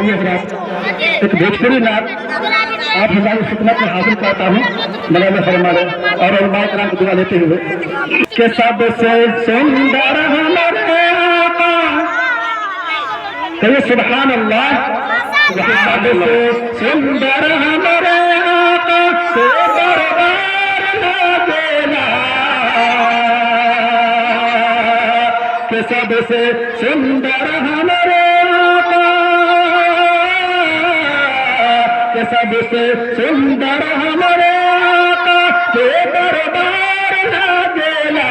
भाई हजरात, एक भोजपुरी नाथ आप हमारी खिदमत में हाजिर करता हूँ मौलाना फरमाने और उलमाए कराम की दुआ लेते हुए कि सबसे सुंदर हमारे आका, कहिए सुभान अल्लाह। सबसे सुंदर हमारे आका से दरबार लगेला, कि सबसे सुंदर हमारे सबसे सुंदर हमारे आका के दरबार लगेला,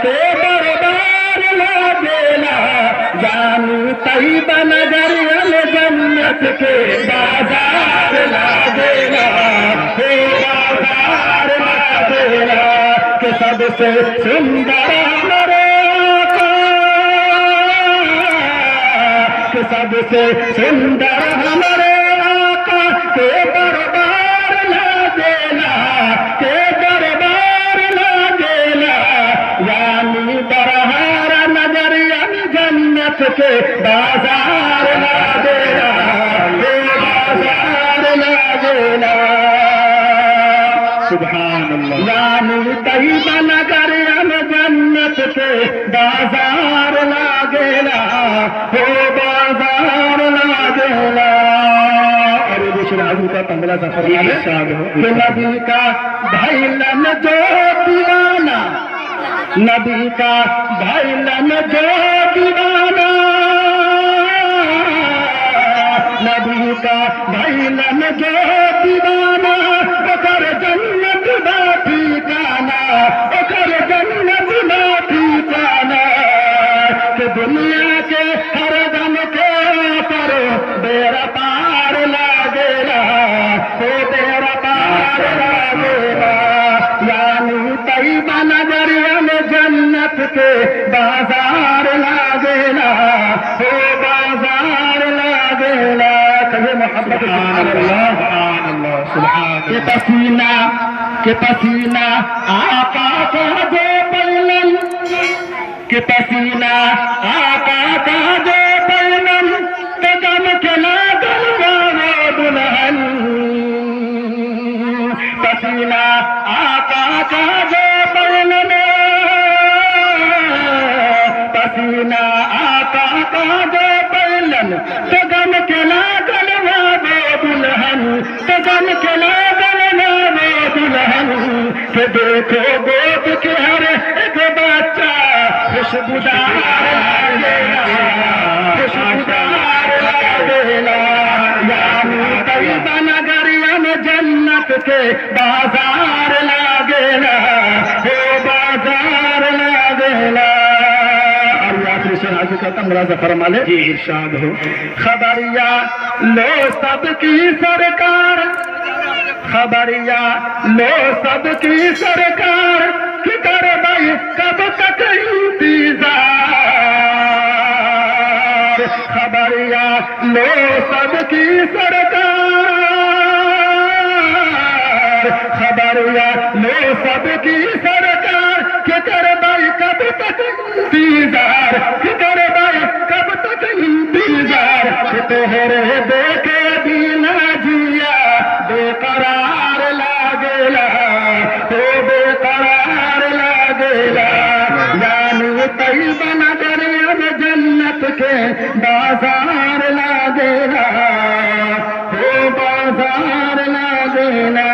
के दरबार लगेला। जानू तैयबा नगर जन्नत के बाजार लगेला, हे बाजार लगेला, के सबसे सुंदर हमारे आका, के सबसे सुंदर हमारे के दरबार लगेला, के दरबार लगेला। यानी बरहार नजर यानी जन्नत के बाजार लगेला, के बाजार लगेला। सुभान अल्लाह। यानी तैयबा नगर यानी जन्नत के बाजार लगेला, हो बाजार लगेला। का पंद्रह सफर नबी का भाईलन जो दीवाना, नबी का भाईलन जो दीवाना, नबी का भाईलन जो दीवाना, ओकर जन्नत बा ठिकाना, ओकर जन्नत बा ठिकाना। कि दुनिया के हर दम के पर बेरा पार लगेला, हो बेरा पार लगेला। यानी तैयबा नगर में जन्नत के बाजार लगेला, हो बाजार लगेला। कहे मोहब्बत सुभान अल्लाह सुभान। के पसीना आका का जो पहलन, के पसीना आका का जो पहलन, कदम के लागल वो दुल्हन। पसीना आका का जो पहलन, पसीना आका का जो पहलन, कदम के लागल वो दुल्हन, कदम के लागल वो दुल्हन। के देखो गोद के हर एक बच्चा खुशबूदार लगेला, खुशबूदार लगेला। यानी तैयबा नगर में जन्नत के बाजार लगेला, हो बाजार लगेला। और आखिरी शेर हाजिर करता हूं, मुराद फरमाले जी इरशाद हो। खबरिया लो सबकी सरकार, खबरिया लो सबकी सरकार, कि कर भाई कब तक इंतजार। खबरिया लो सबकी सरकार, खबरिया लो सबकी सरकार, कि कर भाई कब तक इंतजार, कि कर भाई कब तक इंतजार। तोहरे देखे बिना जिया बेकरार लगेला, तो बेकरार लगेला। यानी तैयबा नगर में जन्नत के बाजार लगेला, हो बाजार लगेला।